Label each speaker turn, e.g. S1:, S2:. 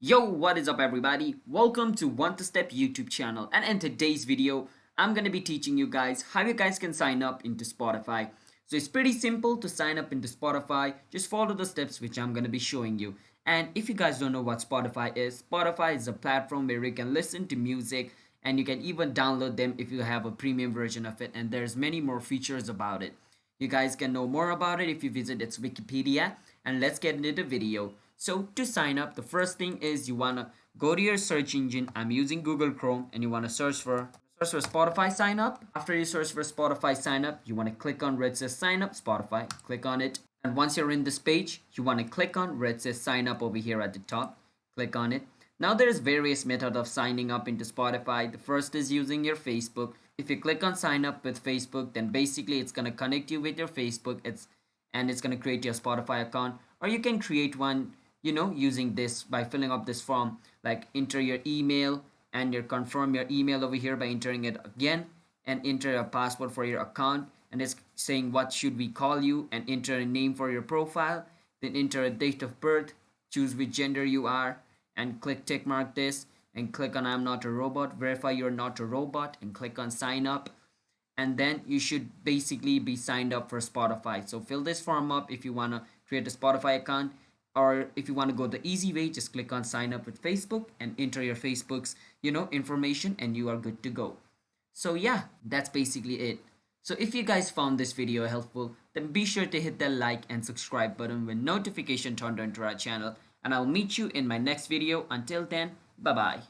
S1: Yo, what is up everybody? Welcome to Want to Step YouTube channel, and in today's video, I'm going to be teaching you guys how you guys can sign up into Spotify. So it's pretty simple to sign up into Spotify. Just follow the steps which I'm going to be showing you. And if you guys don't know what Spotify is a platform where you can listen to music and you can even download them if you have a premium version of it, and there's many more features about it. You guys can know more about it if you visit its Wikipedia. And let's get into the video. So to sign up, the first thing is you want to go to your search engine. I'm using Google Chrome, and you want to search for Spotify sign up. After you search for Spotify sign up, you want to click on where it says sign up Spotify. Click on it. And once you're in this page, you want to click on where it says sign up over here at the top. Click on it. Now there's various methods of signing up into Spotify. The first is using your Facebook. If you click on sign up with Facebook, then basically it's going to connect you with your Facebook. It's going to create your Spotify account, or you can create one, using this by filling up this form, like enter your email and you confirm your email over here by entering it again, and enter a password for your account, and it's saying what should we call you, and enter a name for your profile, then enter a date of birth, choose which gender you are, and click tick mark this, and click on I'm not a robot, verify you're not a robot, and click on sign up. And then you should basically be signed up for Spotify. So fill this form up if you want to create a Spotify account, or if you want to go the easy way, just click on sign up with Facebook and enter your Facebook's information, and you are good to go. So yeah, that's basically it. So if you guys found this video helpful, then be sure to hit the like and subscribe button with notification turned on to our channel, and I'll meet you in my next video. Until then, bye bye.